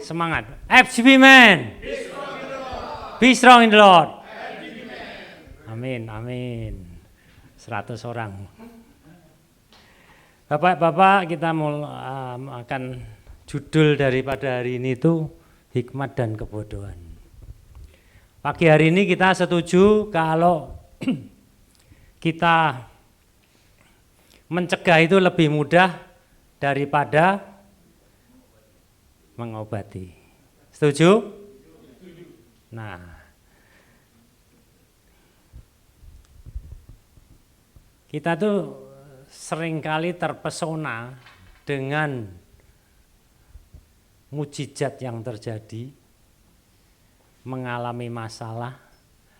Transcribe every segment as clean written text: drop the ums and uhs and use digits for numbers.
Semangat. FGB man. Be strong in the Lord. Amin, amin. 100 orang. Bapak-bapak, kita mau akan judul daripada hari ini itu hikmat dan kebodohan. Pagi hari ini kita setuju kalau kita mencegah itu lebih mudah daripada mengobati. Setuju? Nah, kita tuh seringkali terpesona dengan mukjizat yang terjadi, mengalami masalah,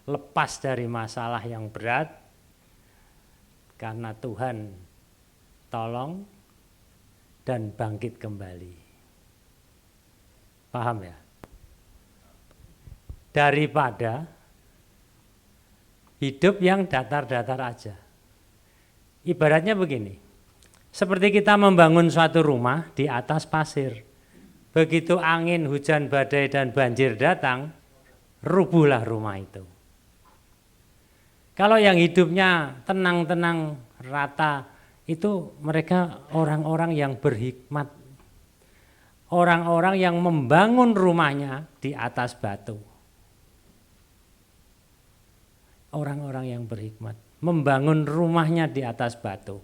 lepas dari masalah yang berat, karena Tuhan tolong dan bangkit kembali. Paham ya? Daripada hidup yang datar-datar aja. Ibaratnya begini, seperti kita membangun suatu rumah di atas pasir. Begitu angin, hujan, badai, dan banjir datang, rubuhlah rumah itu. Kalau yang hidupnya tenang-tenang, rata, itu mereka orang-orang yang berhikmat. Orang-orang yang membangun rumahnya di atas batu. Orang-orang yang berhikmat, membangun rumahnya di atas batu.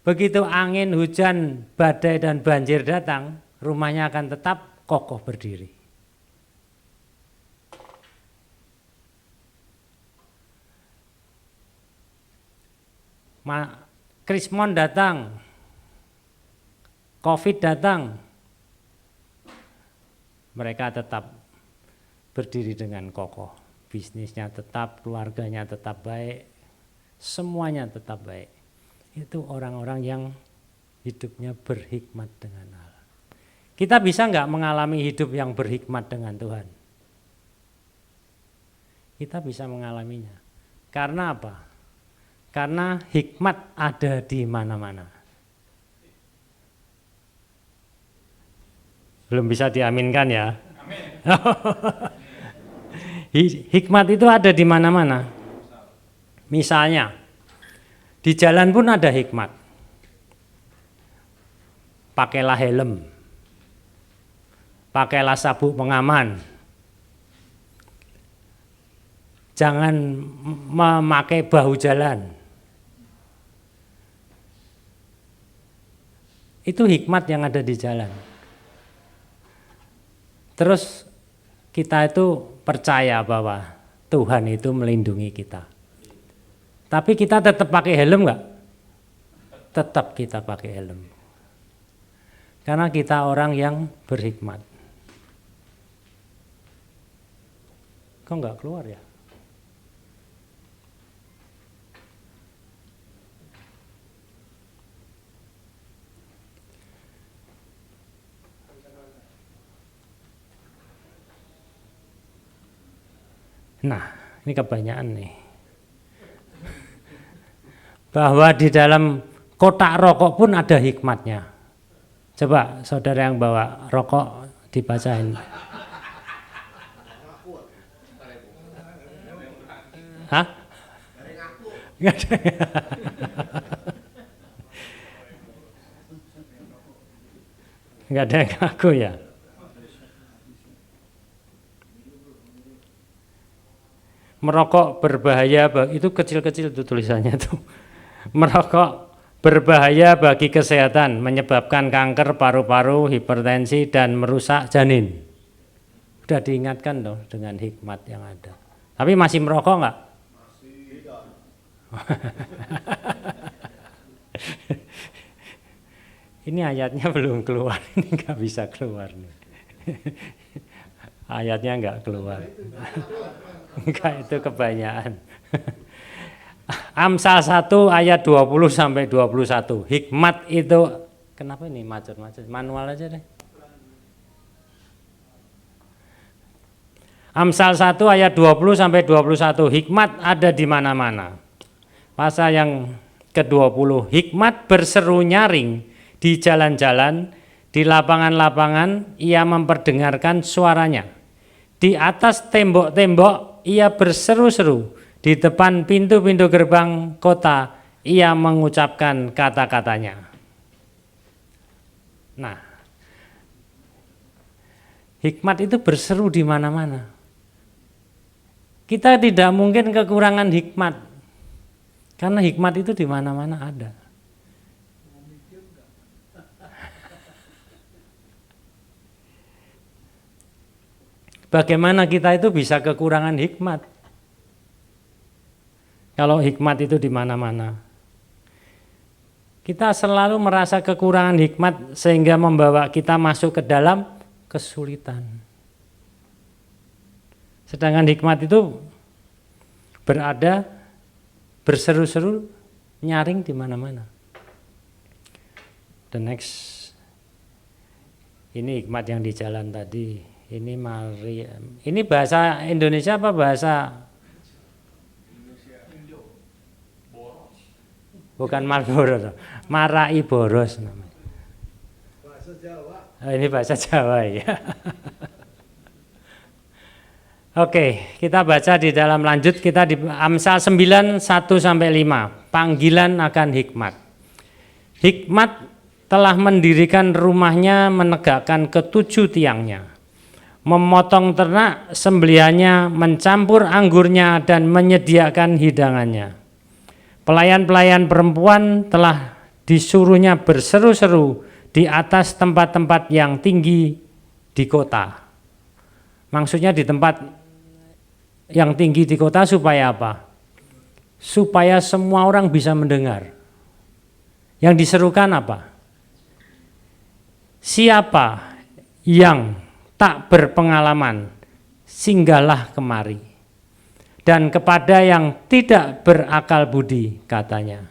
Begitu angin, hujan, badai, dan banjir datang, rumahnya akan tetap kokoh berdiri. Krismon datang, COVID datang, mereka tetap berdiri dengan kokoh. Bisnisnya tetap, keluarganya tetap baik, semuanya tetap baik. Itu orang-orang yang hidupnya berhikmat dengan Allah. Kita bisa nggak mengalami hidup yang berhikmat dengan Tuhan? Kita bisa mengalaminya. Karena apa? Karena hikmat ada di mana-mana. Belum bisa diaminkan ya? Amin. Hikmat itu ada di mana-mana. Misalnya, di jalan pun ada hikmat. Pakailah helm. Pakailah sabuk pengaman. Jangan memakai bahu jalan. Itu hikmat yang ada di jalan. Terus kita itu percaya bahwa Tuhan itu melindungi kita. Tapi kita tetap pakai helm nggak? Tetap kita pakai helm. Karena kita orang yang berhikmat. Kok nggak keluar ya? Nah, ini kebanyakan nih. Bahwa di dalam kotak rokok pun ada hikmatnya. Coba saudara yang bawa rokok dibacain. Hah? Nggak ada. Nggak ada yang ngaku ya? Merokok berbahaya, itu kecil-kecil itu tulisannya tuh. Merokok berbahaya bagi kesehatan, menyebabkan kanker paru-paru, hipertensi, dan merusak janin. Udah diingatkan loh dengan hikmat yang ada. Tapi masih merokok nggak? Masih. Ini ayatnya belum keluar, ini nggak bisa keluar nih. Ayatnya nggak keluar. Enggak, itu kebanyakan. Amsal 1 ayat 20 sampai 21. Hikmat itu, kenapa ini macet-macet? Manual aja deh. Amsal 1 ayat 20 sampai 21. Hikmat ada di mana-mana. Pasal yang ke-20. Hikmat berseru nyaring di jalan-jalan, Di lapangan-lapangan ia memperdengarkan suaranya. Di atas tembok-tembok ia berseru-seru. Di depan pintu-pintu gerbang kota ia mengucapkan kata-katanya. Nah, hikmat itu berseru di mana-mana. Kita tidak mungkin kekurangan hikmat. Karena hikmat itu di mana-mana ada. Bagaimana kita itu bisa kekurangan hikmat? Kalau hikmat itu di mana-mana. Kita selalu merasa kekurangan hikmat sehingga membawa kita masuk ke dalam kesulitan. Sedangkan hikmat itu berada, berseru-seru, nyaring di mana-mana. The next, ini hikmat yang di jalan tadi. Ini Maryam. Ini bahasa Indonesia apa bahasa? Bukan Marlboro, Marai Boros namanya. Bahasa Jawa. Ini bahasa Jawa ya. Oke, kita baca di dalam lanjut kita di Amsal 9 1 sampai 5. Panggilan akan hikmat. Hikmat telah mendirikan rumahnya, menegakkan ketujuh tiangnya. Memotong ternak sembelihannya, mencampur anggurnya dan menyediakan hidangannya. Pelayan-pelayan perempuan telah disuruhnya berseru-seru di atas tempat-tempat yang tinggi di kota. Maksudnya di tempat yang tinggi di kota supaya apa? Supaya semua orang bisa mendengar. Yang diserukan apa? Siapa yang tak berpengalaman, singgahlah kemari. Dan kepada yang tidak berakal budi, katanya,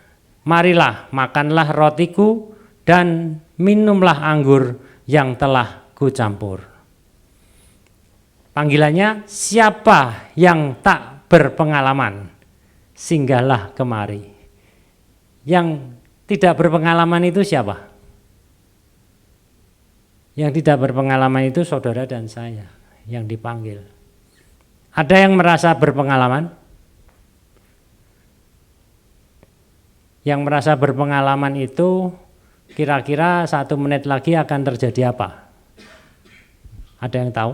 marilah makanlah rotiku dan minumlah anggur yang telah kucampur. Panggilannya, siapa yang tak berpengalaman, singgahlah kemari. Yang tidak berpengalaman itu siapa? Yang tidak berpengalaman itu saudara dan saya yang dipanggil. Ada yang merasa berpengalaman? Yang merasa berpengalaman itu kira-kira 1 menit lagi akan terjadi apa? Ada yang tahu?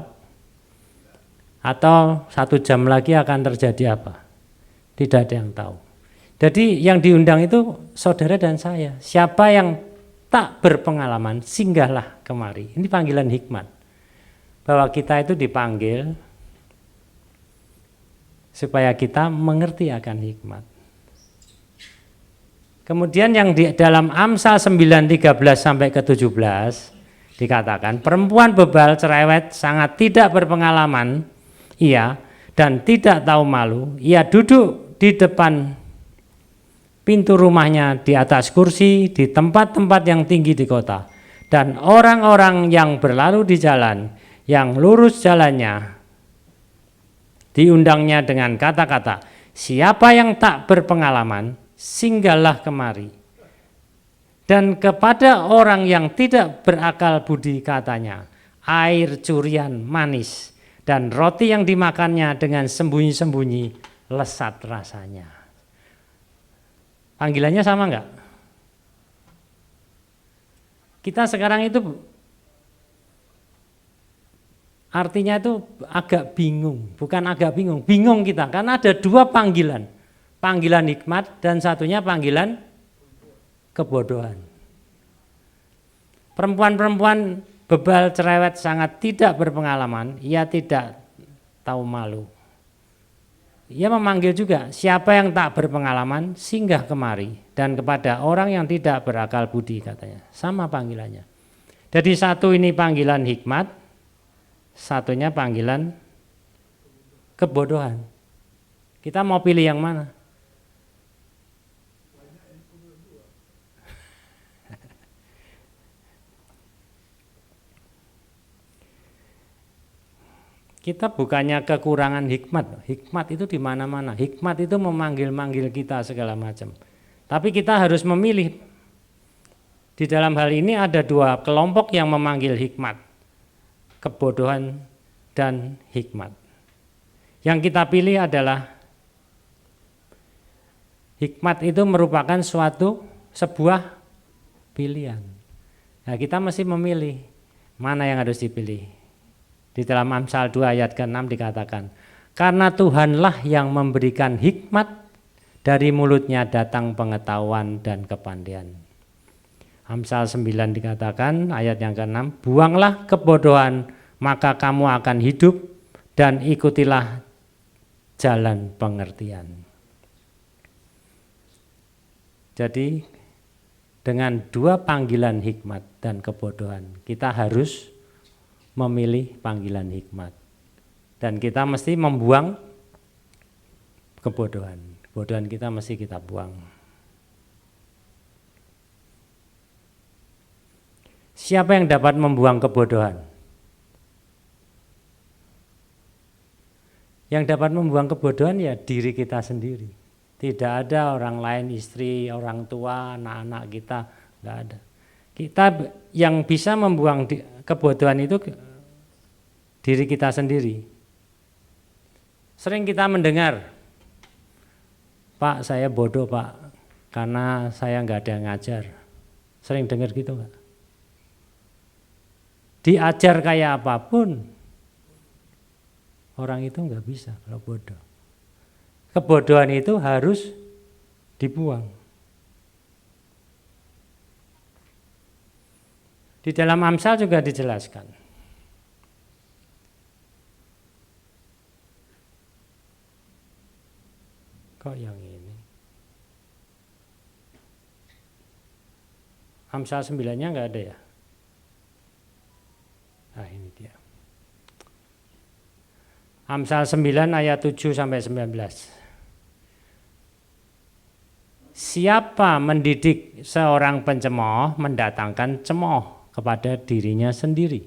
Atau 1 jam lagi akan terjadi apa? Tidak ada yang tahu. Jadi yang diundang itu saudara dan saya. Siapa yang tak berpengalaman, singgahlah kemari. Ini panggilan hikmat. Bahwa kita itu dipanggil supaya kita mengerti akan hikmat. Kemudian yang di dalam Amsal 9 13 sampai ke 17 dikatakan, perempuan bebal cerewet sangat tidak berpengalaman, ia dan tidak tahu malu, ia duduk di depan pintu rumahnya, di atas kursi, di tempat-tempat yang tinggi di kota. Dan orang-orang yang berlalu di jalan, yang lurus jalannya, diundangnya dengan kata-kata, siapa yang tak berpengalaman, singgahlah kemari. Dan kepada orang yang tidak berakal budi, katanya, air curian manis, dan roti yang dimakannya dengan sembunyi-sembunyi, lesat rasanya. Panggilannya sama enggak? Kita sekarang itu artinya itu agak bingung, bukan agak bingung, bingung kita karena ada 2 panggilan. Panggilan hikmat dan satunya panggilan kebodohan. Perempuan-perempuan bebal cerewet sangat tidak berpengalaman, ia tidak tahu malu. Ia memanggil juga, siapa yang tak berpengalaman, singgah kemari. Dan kepada orang yang tidak berakal budi, katanya. Sama panggilannya. Jadi satu ini panggilan hikmat, satunya panggilan kebodohan. Kita mau pilih yang mana? Kita bukannya kekurangan hikmat. Hikmat itu di mana-mana. Hikmat itu memanggil-manggil kita segala macam. Tapi kita harus memilih Di dalam hal ini ada dua kelompok yang memanggil hikmat, kebodohan dan hikmat. Yang kita pilih adalah hikmat itu merupakan sebuah pilihan. Nah, kita mesti memilih mana yang harus dipilih. Di dalam Amsal 2 ayat ke-6 dikatakan, karena Tuhanlah yang memberikan hikmat, dari mulutnya datang pengetahuan dan kepandaian. Amsal 9 dikatakan ayat yang ke-6, buanglah kebodohan maka kamu akan hidup dan ikutilah jalan pengertian. Jadi dengan dua panggilan hikmat dan kebodohan, kita harus memilih panggilan hikmat. Dan kita mesti membuang kebodohan. Kebodohan kita mesti kita buang. Siapa yang dapat membuang kebodohan? Yang dapat membuang kebodohan ya diri kita sendiri. Tidak ada orang lain, istri, orang tua, anak-anak kita, enggak ada. Kita yang bisa membuang kebodohan itu diri kita sendiri. Sering kita mendengar, Pak, saya bodoh Pak, karena saya enggak ada yang ngajar. Sering dengar gitu enggak? Diajar kayak apapun, orang itu enggak bisa kalau bodoh. Kebodohan itu harus dibuang. Di dalam Amsal juga dijelaskan. Kok yang ini? Amsal 9-nya enggak ada ya? Nah, ini dia. Amsal 9 ayat 7 sampai 19. Siapa mendidik seorang pencemooh mendatangkan cemooh kepada dirinya sendiri.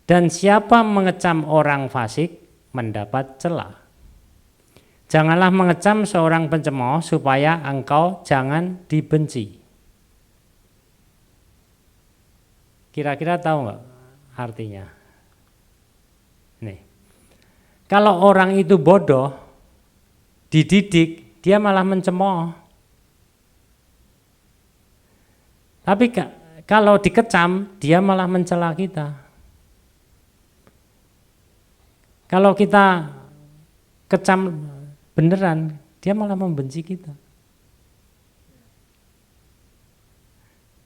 Dan siapa mengecam orang fasik mendapat cela. Janganlah mengecam seorang pencemooh supaya engkau jangan dibenci. Kira-kira tahu nggak artinya? Nih, kalau orang itu bodoh, dididik, dia malah mencemooh. Tapi kalau dikecam, dia malah mencela kita. Kalau kita kecam beneran, dia malah membenci kita.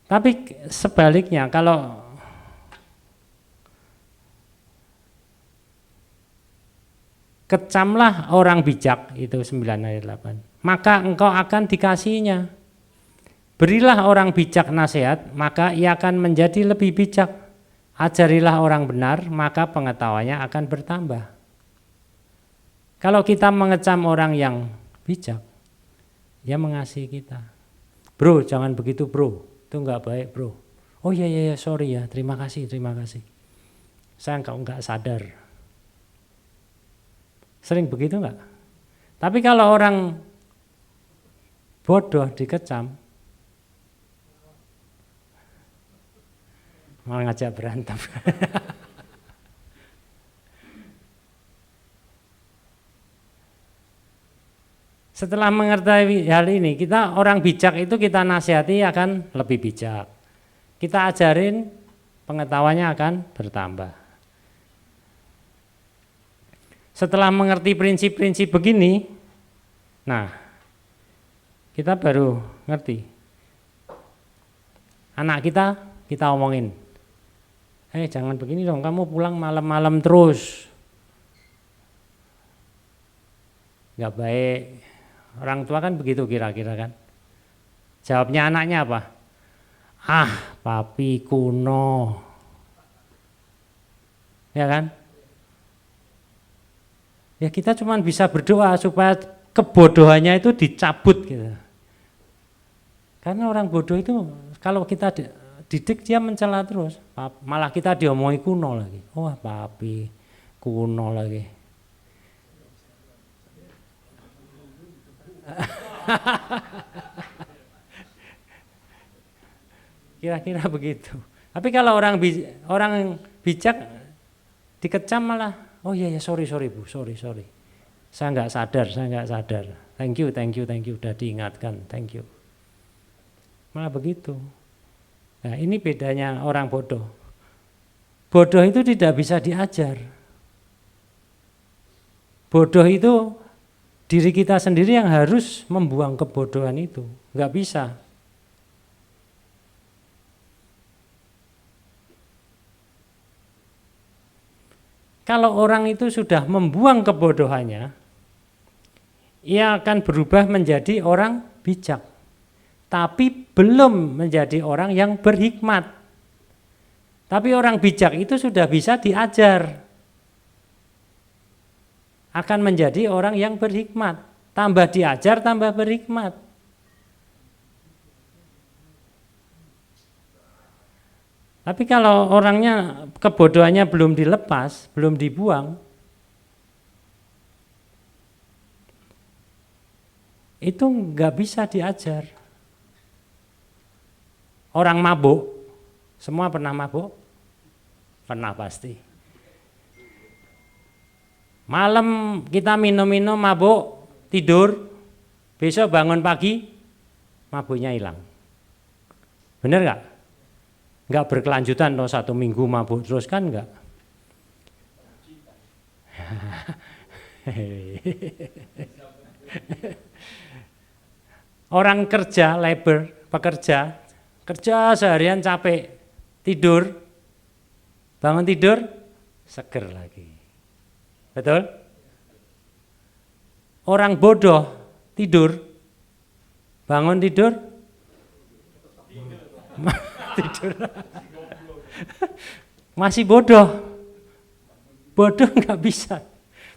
Tapi sebaliknya, kalau kecamlah orang bijak, itu 9 ayat 8. Maka engkau akan dikasihinya. Berilah orang bijak nasihat, maka ia akan menjadi lebih bijak. Ajarilah orang benar, maka pengetahuannya akan bertambah. Kalau kita mengecam orang yang bijak, dia mengasihi kita. Bro, jangan begitu bro, itu enggak baik bro. Oh iya, sorry ya, terima kasih. Saya enggak sadar. Sering begitu enggak? Tapi kalau orang bodoh dikecam, malah ngajak berantem. Setelah mengerti hal ini, kita orang bijak itu kita nasihati akan lebih bijak. Kita ajarin, pengetahuannya akan bertambah. Setelah mengerti prinsip-prinsip begini, nah, kita baru ngerti. Anak kita omongin, jangan begini dong, kamu pulang malam-malam terus. Nggak baik. Orang tua kan begitu kira-kira kan. Jawabnya anaknya apa? Papi kuno. Ya kan? Ya kita cuma bisa berdoa supaya kebodohannya itu dicabut gitu. Karena orang bodoh itu kalau kita didik dia mencela terus, malah kita diomongi kuno lagi. Wah, papi kuno lagi. Kira-kira begitu. Tapi kalau orang bijak dikecam malah, oh iya ya sorry Bu, sorry. Saya nggak sadar. Thank you, udah diingatkan, thank you. Malah begitu. Nah ini bedanya orang bodoh. Bodoh itu tidak bisa diajar. Bodoh itu diri kita sendiri yang harus membuang kebodohan itu, nggak bisa. Kalau orang itu sudah membuang kebodohannya, ia akan berubah menjadi orang bijak, tapi belum menjadi orang yang berhikmat. Tapi orang bijak itu sudah bisa diajar, akan menjadi orang yang berhikmat. Tambah diajar, tambah berhikmat. Tapi kalau orangnya kebodohannya belum dilepas, belum dibuang, itu nggak bisa diajar. Orang mabuk, semua pernah mabuk? Pernah pasti. Malam kita minum-minum mabuk, tidur, besok bangun pagi, mabuknya hilang. Bener nggak? Nggak berkelanjutan loh 1 minggu mabuk terus kan nggak? Orang kerja, labor, pekerja, kerja seharian capek, tidur, bangun tidur, seger lagi. Betul? Orang bodoh, tidur, bangun tidur, tidur. Masih bodoh. Bodoh nggak bisa.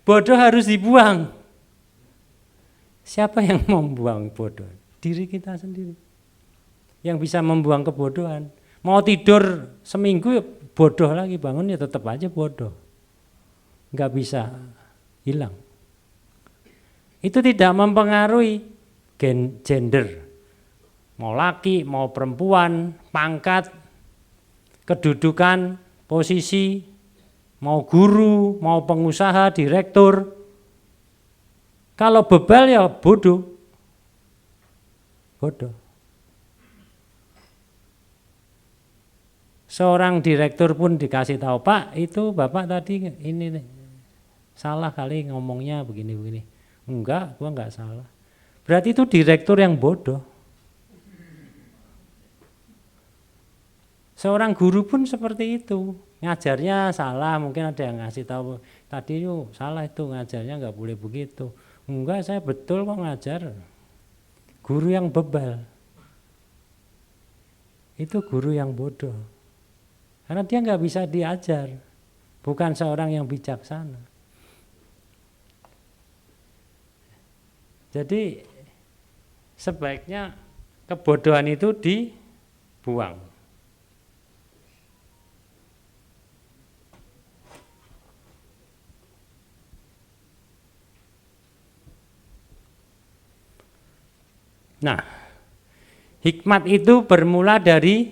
Bodoh harus dibuang. Siapa yang membuang bodoh? Diri kita sendiri. Yang bisa membuang kebodohan. Mau tidur seminggu bodoh lagi, bangun ya tetap aja bodoh. Nggak bisa hilang. Itu tidak mempengaruhi gender. Mau laki, mau perempuan, pangkat, kedudukan, posisi, mau guru, mau pengusaha, direktur. Kalau bebal ya bodoh. Seorang direktur pun dikasih tahu, Pak itu Bapak tadi ini salah kali ngomongnya begini-begini. Enggak, gua enggak salah. Berarti itu direktur yang bodoh. Seorang guru pun seperti itu, ngajarnya salah, mungkin ada yang ngasih tahu tadi yuk salah itu ngajarnya nggak boleh begitu. Enggak, saya betul kok ngajar. Guru yang bebal itu guru yang bodoh, karena dia nggak bisa diajar, bukan seorang yang bijaksana. Jadi sebaiknya kebodohan itu dibuang. Nah, hikmat itu bermula dari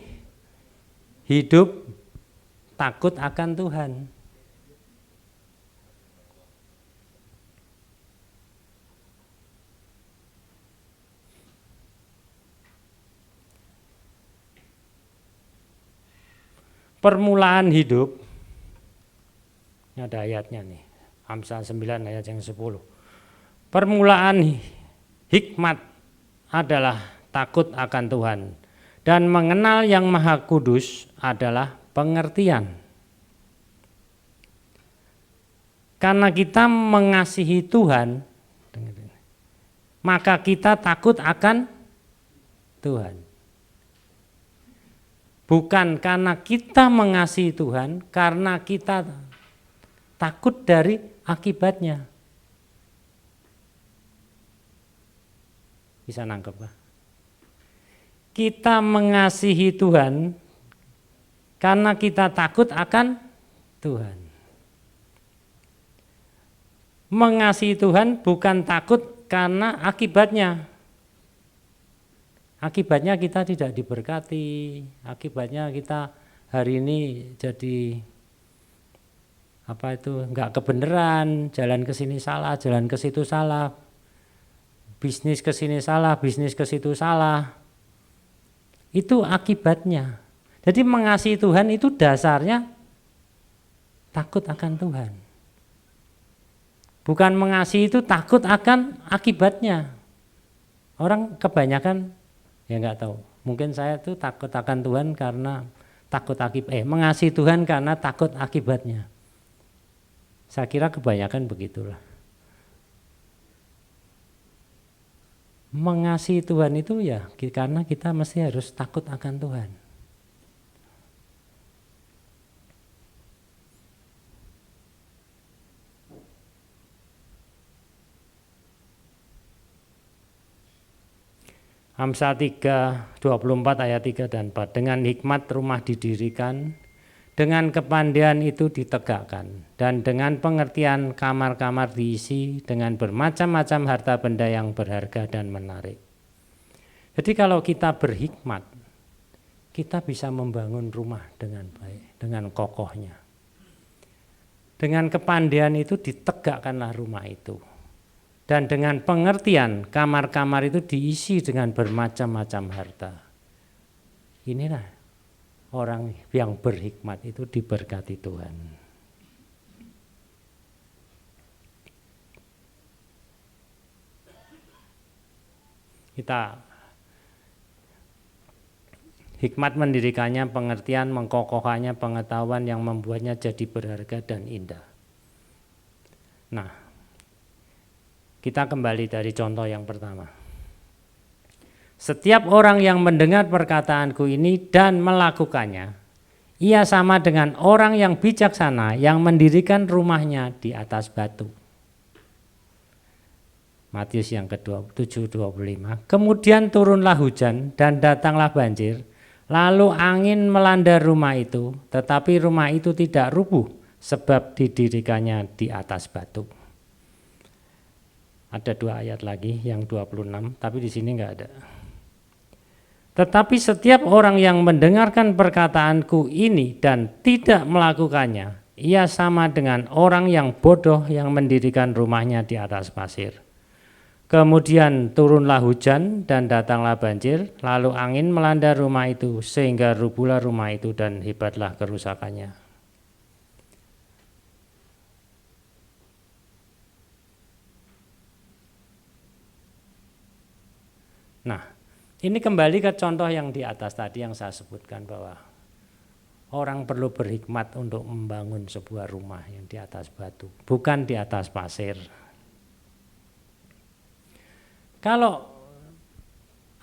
hidup takut akan Tuhan. Permulaan hidup, ini ada ayatnya nih, Amsal 9 ayat yang 10. Permulaan hikmat adalah takut akan Tuhan, dan mengenal yang Maha Kudus adalah pengertian. Karena kita mengasihi Tuhan, maka kita takut akan Tuhan. Bukan karena kita mengasihi Tuhan, karena kita takut dari akibatnya. Bisa nangkep Pak? Kita mengasihi Tuhan karena kita takut akan Tuhan. Mengasihi Tuhan bukan takut karena akibatnya. Akibatnya kita tidak diberkati, akibatnya kita hari ini jadi enggak kebenaran, jalan ke sini salah, jalan ke situ salah, bisnis ke sini salah, bisnis ke situ salah. Itu akibatnya. Jadi mengasihi Tuhan itu dasarnya takut akan Tuhan. Bukan mengasihi itu takut akan akibatnya. Orang kebanyakan ya enggak tahu. Mungkin saya tuh takut akan Tuhan karena mengasihi Tuhan karena takut akibatnya. Saya kira kebanyakan begitulah. Mengasihi Tuhan itu ya karena kita mesti harus takut akan Tuhan. Amsal 3, 24 ayat 3 dan 4. Dengan hikmat rumah didirikan, dengan kepandian itu ditegakkan, dan dengan pengertian kamar-kamar diisi dengan bermacam-macam harta benda yang berharga dan menarik. Jadi kalau kita berhikmat, kita bisa membangun rumah dengan baik, dengan kokohnya. Dengan kepandian itu ditegakkanlah rumah itu. Dan dengan pengertian kamar-kamar itu diisi dengan bermacam-macam harta. Inilah orang yang berhikmat itu diberkati Tuhan. Hikmat mendirikannya, pengertian mengkokohkannya, pengetahuan yang membuatnya jadi berharga dan indah. Nah, kita kembali dari contoh yang pertama. Setiap orang yang mendengar perkataanku ini dan melakukannya, ia sama dengan orang yang bijaksana yang mendirikan rumahnya di atas batu. Matius yang ke-7:25. Kemudian turunlah hujan dan datanglah banjir, lalu angin melanda rumah itu, tetapi rumah itu tidak rubuh sebab didirikannya di atas batu. Ada 2 ayat lagi yang 26, tapi di sini enggak ada. Tetapi setiap orang yang mendengarkan perkataanku ini dan tidak melakukannya, ia sama dengan orang yang bodoh yang mendirikan rumahnya di atas pasir. Kemudian turunlah hujan dan datanglah banjir, lalu angin melanda rumah itu sehingga rubuhlah rumah itu dan hebatlah kerusakannya. Nah, ini kembali ke contoh yang di atas tadi yang saya sebutkan bahwa orang perlu berhikmat untuk membangun sebuah rumah yang di atas batu, bukan di atas pasir. Kalau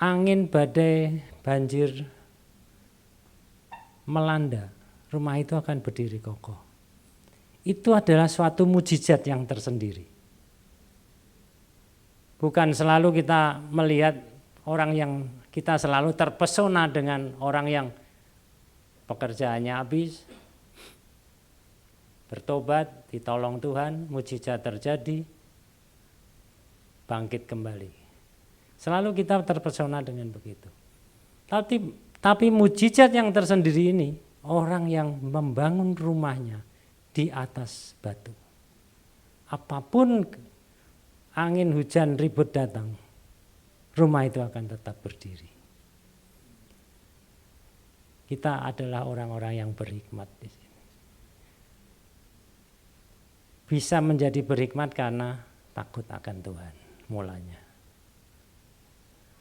angin, badai, banjir melanda, rumah itu akan berdiri kokoh. Itu adalah suatu mujizat yang tersendiri. Bukan selalu kita melihat orang yang kita selalu terpesona dengan orang yang pekerjaannya habis, bertobat, ditolong Tuhan, mujizat terjadi, bangkit kembali. Selalu kita terpesona dengan begitu. Tapi mujizat yang tersendiri ini, orang yang membangun rumahnya di atas batu. Apapun angin, hujan, ribut datang, rumah itu akan tetap berdiri. Kita adalah orang-orang yang berhikmat di sini. Bisa menjadi berhikmat karena takut akan Tuhan mulanya.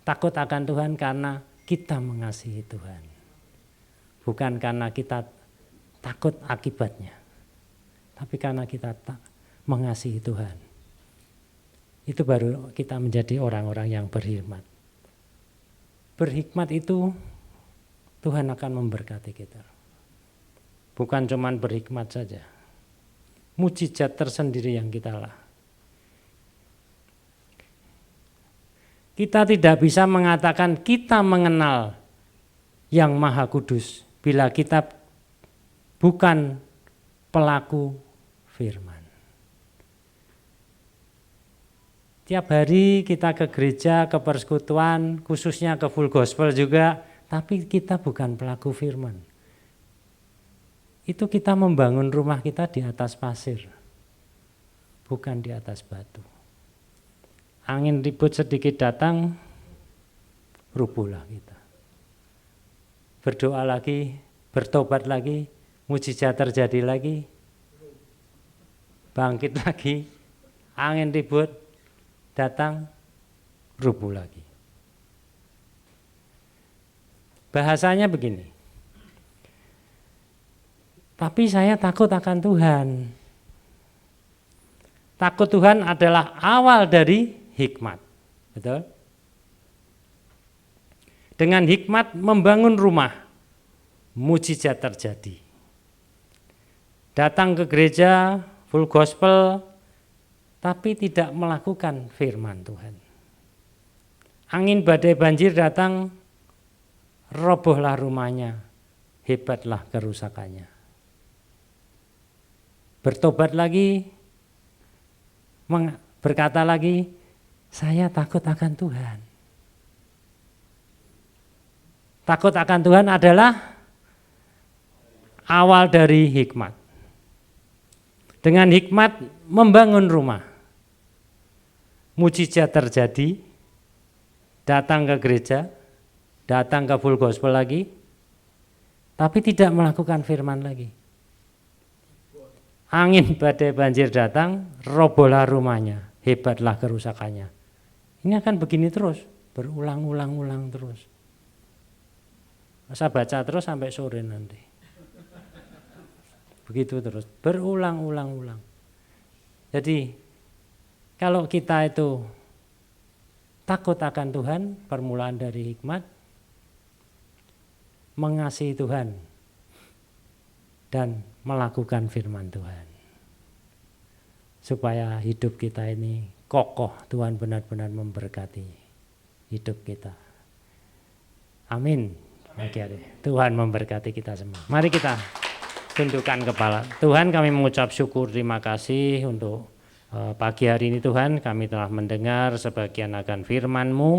Takut akan Tuhan karena kita mengasihi Tuhan. Bukan karena kita takut akibatnya. Tapi karena kita mengasihi Tuhan. Itu baru kita menjadi orang-orang yang berhikmat. Berhikmat itu Tuhan akan memberkati kita. Bukan cuma berhikmat saja. Mujizat tersendiri yang kita lah. Kita tidak bisa mengatakan kita mengenal yang Maha Kudus bila kita bukan pelaku firman. Tiap hari kita ke gereja, ke persekutuan, khususnya ke full gospel juga, tapi kita bukan pelaku firman. Itu kita membangun rumah kita di atas pasir, bukan di atas batu. Angin ribut sedikit datang, rubuhlah kita. Berdoa lagi, bertobat lagi, mujizat terjadi lagi, bangkit lagi, angin ribut datang, rubuh lagi. Bahasanya begini, tapi saya takut akan Tuhan. Takut Tuhan adalah awal dari hikmat, betul? Dengan hikmat membangun rumah, mujizat terjadi. Datang ke gereja, full gospel, tapi tidak melakukan firman Tuhan. Angin badai banjir datang, robohlah rumahnya, hebatlah kerusakannya. Bertobat lagi, berkata lagi, saya takut akan Tuhan. Takut akan Tuhan adalah awal dari hikmat. Dengan hikmat membangun rumah, mujizat terjadi, datang ke gereja, datang ke full gospel lagi, tapi tidak melakukan firman lagi. Angin badai banjir datang, robohlah rumahnya, hebatlah kerusakannya. Ini akan begini terus, berulang-ulang terus. Saya baca terus sampai sore nanti. Begitu terus, berulang-ulang. Jadi kalau kita itu takut akan Tuhan, permulaan dari hikmat, mengasihi Tuhan, dan melakukan firman Tuhan. Supaya hidup kita ini kokoh, Tuhan benar-benar memberkati hidup kita. Amin. Tuhan memberkati kita semua. Mari kita tundukkan kepala. Tuhan, kami mengucap syukur, terima kasih untuk pagi hari ini Tuhan. Kami telah mendengar sebagian akan firman-Mu.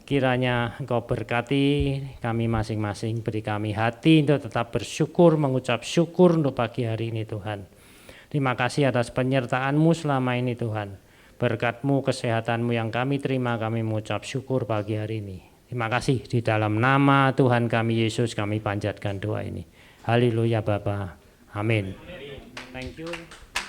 Kiranya Engkau berkati kami masing-masing, beri kami hati untuk tetap bersyukur, mengucap syukur untuk pagi hari ini Tuhan. Terima kasih atas penyertaan-Mu selama ini Tuhan. Berkat-Mu, kesehatan-Mu yang kami terima, kami mengucap syukur pagi hari ini. Terima kasih, di dalam nama Tuhan kami Yesus kami panjatkan doa ini. Haleluya Bapa. Amin. Thank you.